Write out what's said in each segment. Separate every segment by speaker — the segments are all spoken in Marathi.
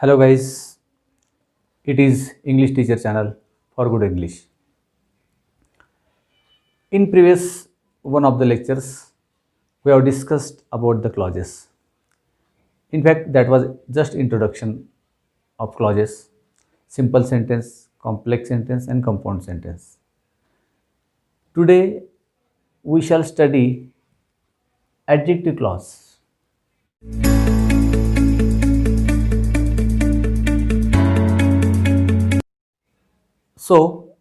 Speaker 1: Hello guys, it is English teacher channel for good English. In previous one of the lectures, we have discussed about the clauses. In fact, that was just introduction of clauses, simple sentence, complex sentence and compound sentence. Today, we shall study adjective clause. So,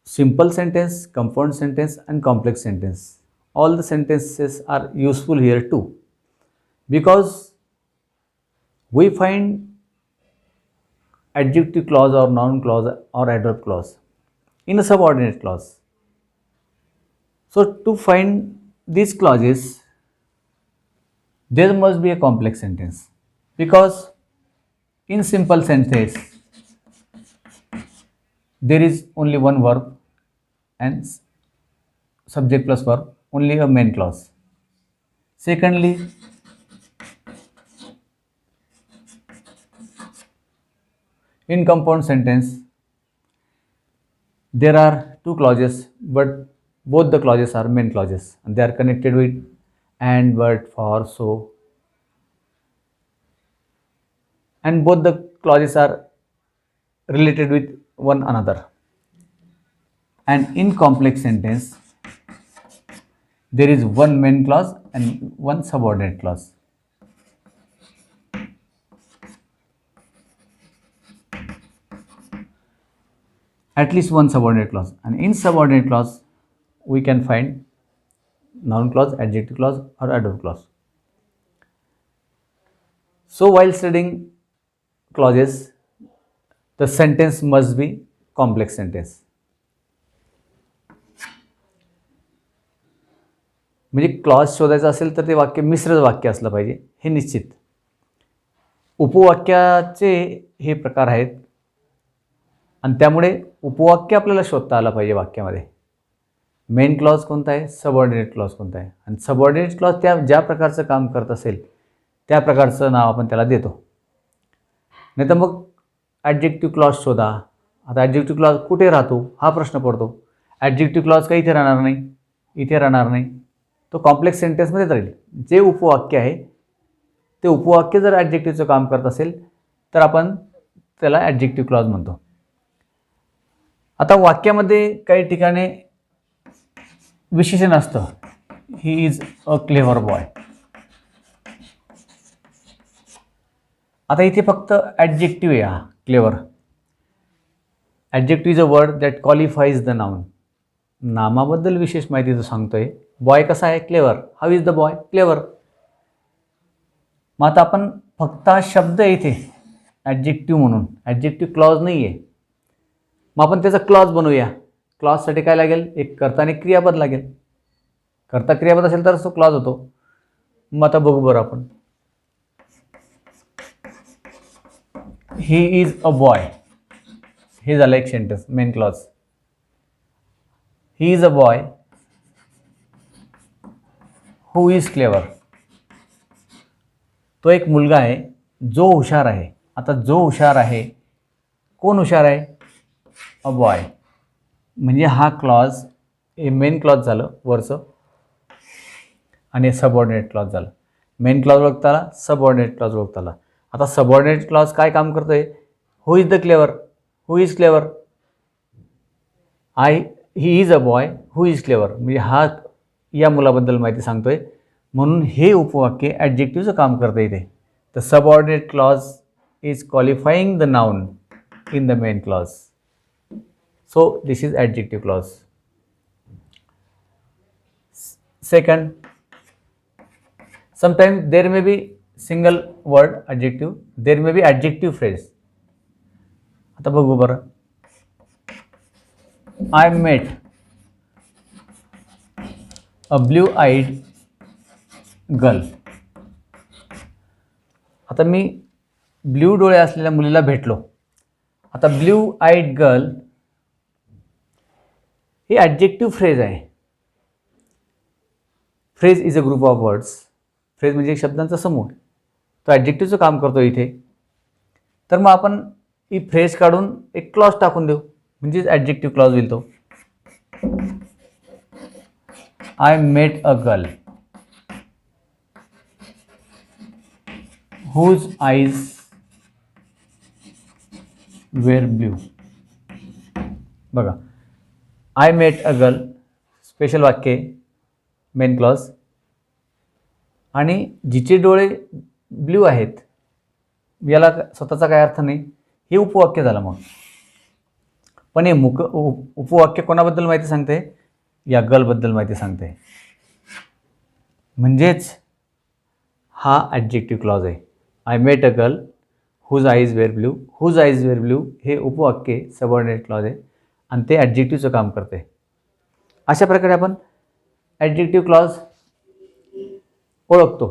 Speaker 1: simple sentence, compound sentence and complex sentence. All the sentences are useful here too because we find adjective clause or noun clause or adverb clause in a subordinate clause. So to find these clauses, there must be a complex sentence because in simple sentence there is only one verb and subject plus verb, only a main clause. Secondly, in compound sentence there are two clauses, but both the clauses are main clauses and they are connected with and, but, for, so, and both the clauses are related with one another. And in complex sentence there is one main clause and one subordinate clause. At least one subordinate clause, and in subordinate clause we can find noun clause, adjective clause or adverb clause. So while studying clauses, the sentence must be complex sentence. म्हणजे क्लॉज शोधायचा असेल तर ते वाक्य मिश्र वाक्य असलं पाहिजे हे निश्चित. उपवाक्याचे हे प्रकार आहेत आणि त्यामुळे उपवाक्य आपल्याला शोधता आलं पाहिजे वाक्यामध्ये. मेन क्लॉज कोणता आहे, सबऑर्डिनेट क्लॉज कोणता आहे, आणि सबऑर्डिनेट क्लॉज त्या ज्या प्रकारचं काम करत असेल त्या प्रकारचं नाव आपण त्याला देतो. नाही तर मग ॲडजेक्टिव्ह क्लॉज शोधा. आता ॲडजेक्टिव्ह क्लॉज कुठे राहतो हा प्रश्न पडतो. ॲडजेक्टिव्ह क्लॉज काही इथे राहणार नाही, इथे राहणार नाही, तो कॉम्प्लेक्स सेंटेन्समध्येच राहील. जे उपवाक्य आहे ते उपवाक्य जर ॲडजेक्टिव्हचं काम करत असेल तर आपण त्याला ॲडजेक्टिव्ह क्लॉज म्हणतो. आता वाक्यामध्ये काही ठिकाणी विशेषण असतं, he is a clever boy. आता इथे फक्त ॲडजेक्टिव्ह आहे हा clever. Adjective is a word that qualifies the noun. नामाबद्दल विशेष माहिती तो सांगतोय. बॉय कसा आहे, clever. How is the boy, clever. मग आता आपण फक्त हा शब्द आहे इथे ॲडजेक्टिव्ह म्हणून, ॲडजेक्टिव्ह क्लॉज नाही आहे. मग आपण त्याचा क्लॉज बनवूया. क्लॉजसाठी काय लागेल, एक कर्ता आणि क्रियापद लागेल. कर्ता क्रियापद असेल तर तो क्लॉज होतो. मग आता बघू बरं आपण. ही इज अ बॉय, हे झालं एक sentence, main clause. He is a boy who is clever. तो एक मुलगा आहे जो हुशार आहे. आता जो हुशार आहे, कोण हुशार आहे, अ बॉय. म्हणजे हा क्लॉज हे मेन क्लॉज झालं वरचं आणि सबऑर्डिनेट क्लॉज झालं. मेन क्लॉज ओळखता आला, सबऑर्डिनेट क्लॉज ओळखता आला. आता सबऑर्डिनेट क्लॉज काय काम करतोय, who is the clever, who is clever. He is a boy who is clever, म्हणजे हा या मुलाबद्दल माहिती सांगतोय. म्हणून हे उपवाक्य ॲडजेक्टिव्हचं काम करतं इथे. The subordinate clause is qualifying the noun in the main clause. So this is adjective clause. Second, sometimes there may be single word adjective, there may be adjective phrase. आता बघू बरं. I met a blue-eyed girl. आता मी ब्ल्यू डोळे असलेल्या मुलीला भेटलो. आता ब्ल्यू आईड गर्ल ही ॲडजेक्टिव्ह फ्रेज आहे. Phrase is a group of words. Phrase म्हणजे शब्दांचा समूह. तो ॲडजेक्टिव्हचं काम करतो इथे. तर मग आपण ही फ्रेज काढून एक क्लॉज टाकून देऊ, म्हणजेच ॲडजेक्टिव्ह क्लॉज होईल तो. I met a girl whose eyes were blue. बघा, I met a girl special वाक्य, मेन क्लॉज, आणि जिचे डोळे ब्ल्यू आहेत याला स्वतःचा काय अर्थ नाही, हे उपवाक्य झालं. मग पण हे उपवाक्य कोणाबद्दल माहिती सांगते, या गर्लबद्दल माहिती सांगते, म्हणजेच हा ॲडजेक्टिव्ह क्लॉज आहे. I met a girl whose eyes were blue. Whose eyes were blue हे उपवाक्य सबऑर्डिनेट क्लॉज आहे आणि ते ॲडजेक्टिव्हचं काम करते. अशा प्रकारे आपण ॲडजेक्टिव्ह क्लॉज ओळखतो.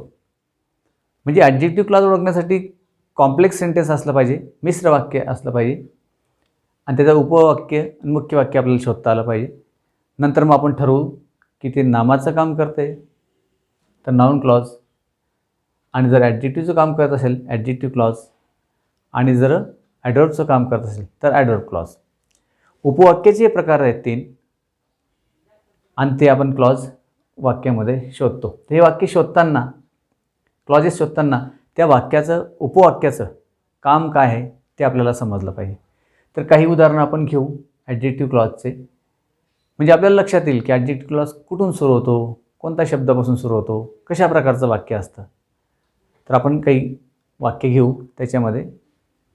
Speaker 1: म्हणजे ॲडजेक्टिव्ह क्लॉज ओळखण्यासाठी कॉम्प्लेक्स सेंटेन्स असलं पाहिजे, मिश्र वाक्य असलं पाहिजे, आणि त्याचं उपवाक्य आणि मुख्य वाक्य आपल्याला शोधता आलं पाहिजे. नंतर मग आपण ठरवू की ते नामाचं काम करते तर नाऊन क्लॉज, आणि जर ॲडजेक्टिव्हचं काम करत असेल ॲडजेक्टिव्ह क्लॉज, आणि जर ॲडव्हर्बचं काम करत असेल तर ॲडव्हर्ब क्लॉज. उपवाक्याचे प्रकार आहेत 3, आणि ते आपण क्लॉज वाक्यामध्ये शोधतो. हे वाक्य शोधताना, क्लॉजेस शोधताना त्या वाक्याचं उपवाक्याचं काम काय आहे ते आपल्याला समजलं पाहिजे. तर काही उदाहरणं आपण घेऊ ॲडजेक्टिव्ह क्लॉजचे, म्हणजे आपल्याला लक्षात येईल की ॲडजेक्टिव्ह क्लॉज कुठून सुरू होतो, कोणत्या शब्दापासून सुरू होतो, कशा प्रकारचं वाक्य असतं. तर आपण काही वाक्य घेऊ, त्याच्यामध्ये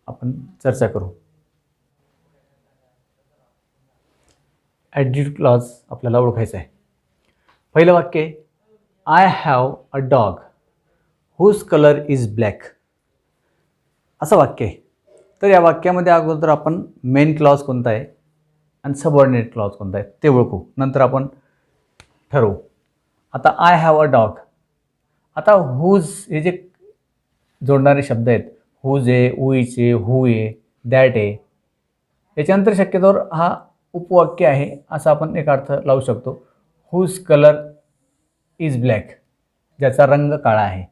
Speaker 1: आपण चर्चा करू. ॲडजेक्टिव्ह क्लॉज आपल्याला ओळखायचं आहे. पहिलं वाक्य, I have a dog whose colour is black, असं वाक्य आहे. तर या वाक्यामध्ये अगोदर आपण मेन क्लॉज कोणता आहे आणि सबऑर्डिनेट क्लॉज कोणता आहे ते ओळखू, नंतर आपण ठरवू. आता आय हॅव अ डॉग, आता हुज हे जे जोडणारे शब्द आहेत, हुज आहे, उईच आहे, हू आहे, दॅट आहे, याच्यानंतर शक्यतोवर हा उपवाक्य आहे असा आपण एक अर्थ लावू शकतो. हुज कलर इज ब्लॅक, ज्याचा रंग काळा आहे.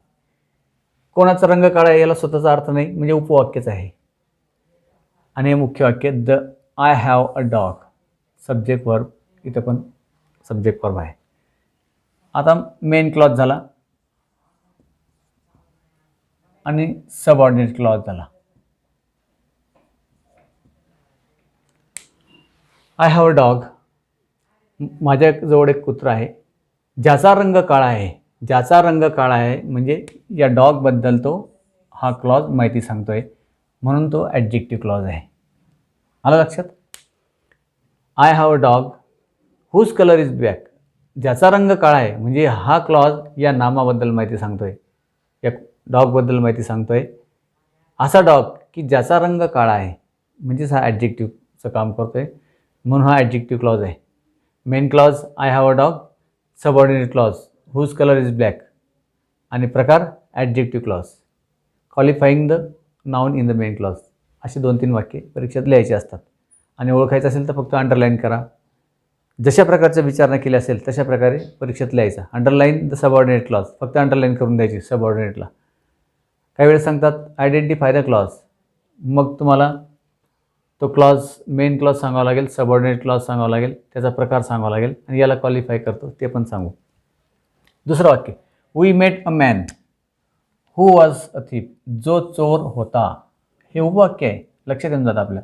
Speaker 1: कोणाचा रंग काळा आहे याला स्वतःचा अर्थ नाही, म्हणजे उपवाक्यच आहे. आणि हे मुख्य वाक्य, the I have a dog, subject verb, इथं पण सब्जेक्ट वर्ब आहे. आता मेन क्लॉज झाला आणि सबऑर्डिनेट क्लॉज झाला. आय हॅव अ डॉग, माझ्याजवळ एक कुत्रा आहे, ज्याचा रंग काळा आहे. ज्याचा रंग काळा आहे म्हणजे या डॉगबद्दल तो हा क्लॉज माहिती सांगतोय, म्हणून तो ॲडजेक्टिव्ह क्लॉज आहे. आलं लक्षात? I have a dog whose colour is black, ज्याचा रंग काळा आहे म्हणजे हा क्लॉज या नामाबद्दल माहिती सांगतोय, या डॉगबद्दल माहिती सांगतोय. असा डॉग की ज्याचा रंग काळा आहे म्हणजेच हा ॲडजेक्टिव्हचं काम करतोय, म्हणून हा ॲडजेक्टिव्ह क्लॉज आहे. Main clause I have a dog, subordinate clause whose colour is black, आणि प्रकार adjective clause, qualifying the noun in the main clause. अशी 2-3 वाक्ये परीक्षेत लिहायची असतात, आणि ओळखायचं असेल तर फक्त अंडरलाईन करा. जशा प्रकारचं विचारणा केली असेल तशा प्रकारे परीक्षेत लिहायचा. अंडरलाईन द सबऑर्डिनेट क्लॉज, फक्त अंडरलाईन करून द्यायची सबऑर्डिनेटला. काही वेळेस सांगतात आयडेंटिफाय द क्लॉज, मग तुम्हाला तो क्लॉज मेन क्लॉज सांगावा लागेल, सबऑर्डिनेट क्लॉज सांगावा लागेल, त्याचा प्रकार सांगावा लागेल, आणि याला क्वालिफाय करतो ते पण सांगू. दुसरं वाक्य, we met a man who was a thief, जो चोर होता. हे उपवाक्य आहे, लक्षात येऊन जातं आपल्या.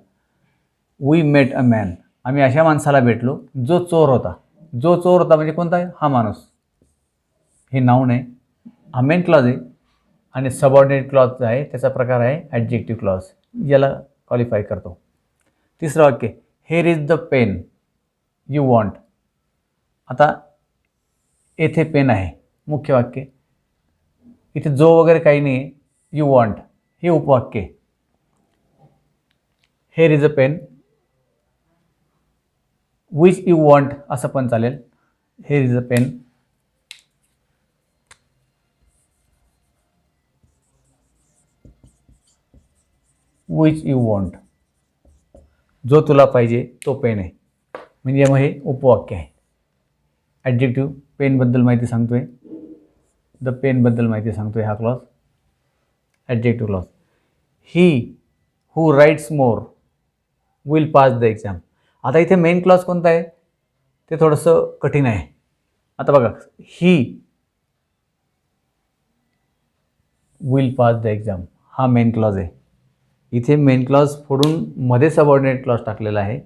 Speaker 1: वी मेट अ मॅन, आम्ही अशा माणसाला भेटलो जो चोर होता. जो चोर होता म्हणजे कोणता आहे, हा माणूस. हे नाऊन आहे, हा मेन क्लॉज आहे, आणि सबऑर्डिनेट क्लॉज आहे त्याचा प्रकार आहे ॲडजेक्टिव्ह क्लॉज, याला क्वालिफाय करतो. तिसरं वाक्य, here is the pen you want. आता येथे पेन आहे, मुख्य वाक्य. इथे जो वगैरे काही नाही आहे, यू वॉन्ट हे उपवाक्य. Here is a pen, which you want असं पण चालेल. Here is a pen, which you want, जो तुला पाहिजे तो पेन आहे, म्हणजे मग हे उपवाक्य आहे. ॲडजेक्टिव्ह पेनबद्दल माहिती सांगतोय, द पेनबद्दल माहिती सांगतोय हा clause, adjective clause. He who writes more will pass the exam. आता इथे मेन क्लॉज कोणता आहे ते थोडंसं कठीण आहे. आता बघा, ही विल पास द एक्झाम हा मेन क्लॉज आहे. इथे मेन क्लॉज फोडून मध्ये सबऑर्डिनेट क्लॉज टाकलेला आहे.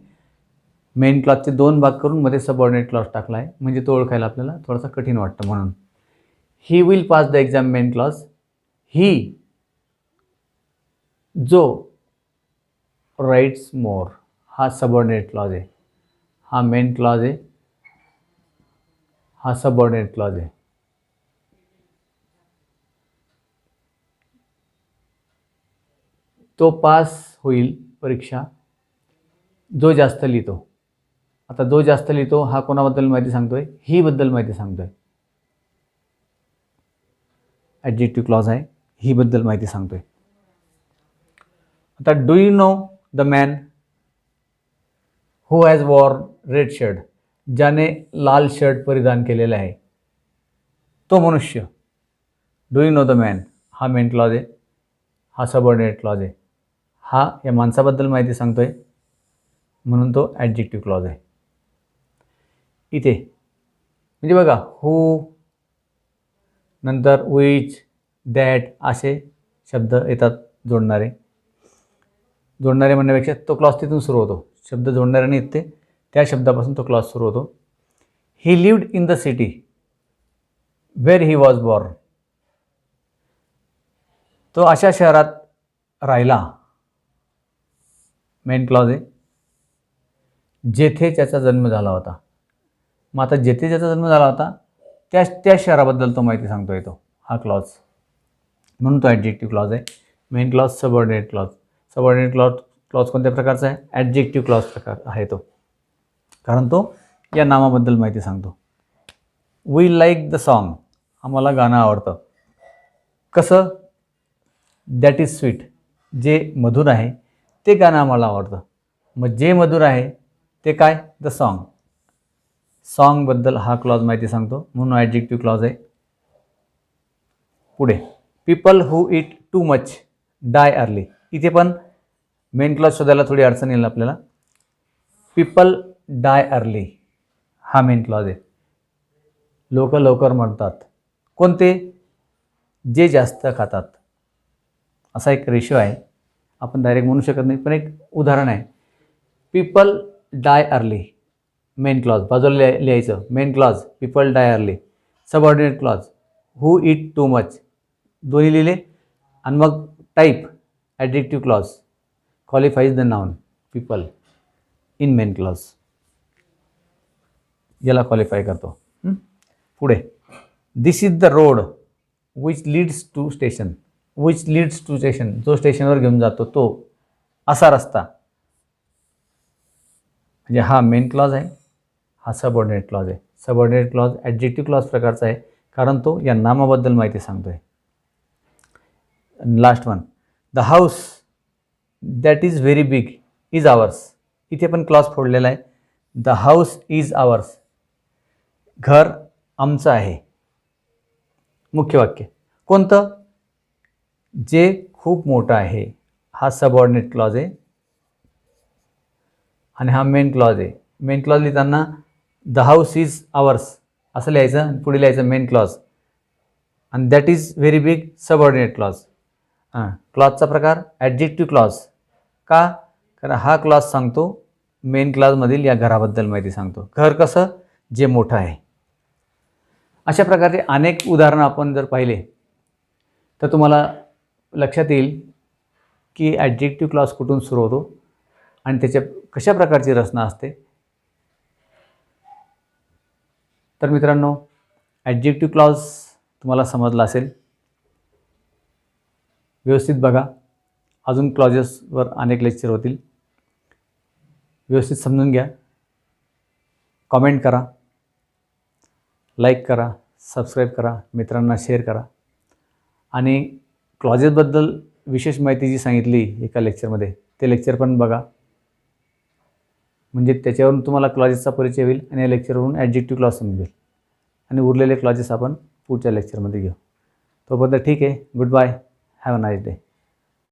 Speaker 1: मेन क्लॉजचे 2 भाग करून मध्ये सबऑर्डिनेट क्लॉज टाकला आहे, म्हणजे तो ओळखायला आपल्याला थोडासा कठीण वाटतं. म्हणून he will pass the exam main clause. He जो राईट्स मोर हा सबऑर्डिनेट क्लॉज आहे. हा मेन क्लॉज आहे, हा सबऑर्डिनेट क्लॉज आहे. तो पास होईल परीक्षा जो जास्त लिहितो. आता जो जास्त लिहितो हा कोणाबद्दल माहिती सांगतोय? ही बद्दल माहिती सांगतोय. ॲडजेक्टिव्ह क्लॉज आहे, ही बद्दल माहिती सांगतोय. आता do you know the man who has war red shirt, ज्याने लाल शर्ट परिधान केलेला आहे तो मनुष्य. Do you know the man हा मेन क्लॉज आहे, हा सबऑर्डिनेट क्लॉज आहे. हा या माणसाबद्दल माहिती सांगतोय म्हणून तो ॲडजेक्टिव्ह क्लॉज आहे. इथे म्हणजे बघा, हू नंतर विच, दॅट असे शब्द येतात जोडणारे. जोडणारे म्हणण्यापेक्षा तो क्लॉज तिथून सुरू होतो. शब्द जोडणाऱ्याने येते त्या शब्दापासून तो क्लॉज सुरू होतो. He lived in the city where he was born. तो अशा शहरात राहिला, मेन क्लॉज आहे, जेथे त्याचा जन्म झाला होता. मग आता जेथे त्याचा जन्म झाला होता त्या शहराबद्दल तो माहिती सांगतो येतो हा क्लॉज, म्हणून तो ॲडजेक्टिव्ह क्लॉज आहे. Main clause, subordinate clause. Subordinate clause कोणत्या प्रकारचा आहे? ॲडजेक्टिव्ह क्लॉज प्रकार आहे तो, कारण तो या नामाबद्दल माहिती सांगतो. वी लाईक द सॉन्ग, आम्हाला गाणं आवडतं. कसं? दॅट इज स्वीट, जे मधुर आहे ते गाणं आम्हाला आवडतं. मग जे मधुर आहे ते काय? The song. सॉन्गबद्दल हा क्लॉज माहिती सांगतो म्हणून ॲडजेक्टिव्ह क्लॉज आहे. पुढे, people who eat too much die early. इथे पण मेन क्लॉज शोधायला थोडी अडचण येईल आपल्याला. पीपल डाय अर्ली हा मेन क्लॉज आहे. लोक लवकर मरतात. कोणते? जे जास्त खातात. असा एक रेशो आहे, आपण डायरेक्ट म्हणू शकत नाही, पण एक उदाहरण आहे. People die early, main clause बाजूला लिहायचं. Main clause people die early. Subordinate clause who eat too much, दोन्ही लिहिले. आणि मग type adjective clause qualifies the noun people in main clause, याला क्वालिफाय करतो. पुढे, this is the road which leads to station. Which leads to station, जो स्टेशनवर घेऊन जातो तो, असा रस्ता. म्हणजे हा मेन क्लॉज आहे, हा सबऑर्डिनेट क्लॉज आहे. सबऑर्डिनेट क्लॉज ॲडजेक्टिव्ह क्लॉज प्रकारचा आहे, कारण तो या नामाबद्दल माहिती सांगतोय. Last one, the house that is very big is ours. इथे पण क्लॉज फोडलेला आहे. द हाऊस इज आवर्स, घर आमचं आहे. मुख्य वाक्य कोणतं? जे खूप मोठं आहे. हा सबऑर्डिनेट क्लॉज आहे आणि हा मेन क्लॉज आहे. मेन क्लॉज लिहिताना द हाऊस इज आवर्स असं लिहायचं आणि पुढे लिहायचं मेन क्लॉज, आणि that is very big subordinate clause. क्लॉजचा प्रकार ॲडजेक्टिव्ह क्लॉज. का? कारण हा क्लॉज सांगतो मेन क्लॉजमधील या घराबद्दल माहिती सांगतो. घर कसं? जे मोठं आहे. अशा प्रकारचे अनेक उदाहरणं आपण जर पाहिले तर तुम्हाला लक्षात येईल की ॲडजेक्टिव्ह क्लॉज कुठून सुरू होतो आणि त्याच्या कशा प्रकारची रचना असते. तर मित्रांनो, ॲडजेक्टिव्ह क्लॉज तुम्हाला समजला असेल. व्यवस्थित बघा, अजून क्लॉजेसवर अनेक लेक्चर होतील. व्यवस्थित समजून घ्या. कॉमेंट करा, लाईक करा, सबस्क्राईब करा, मित्रांना शेअर करा. आणि क्लॉजेसबद्दल विशेष माहिती जी सांगितली एका लेक्चरमध्ये, ते लेक्चर पण बघा. म्हणजे त्याच्यावरून तुम्हाला क्लॉजेसचा परिचय होईल आणि या लेक्चरवरून ॲडजेक्टिव्ह क्लॉज समजेल. आणि उरलेले क्लॉजेस आपण पुढच्या लेक्चरमध्ये घेऊ. तोपर्यंत ठीक आहे. Good bye. Have a nice day.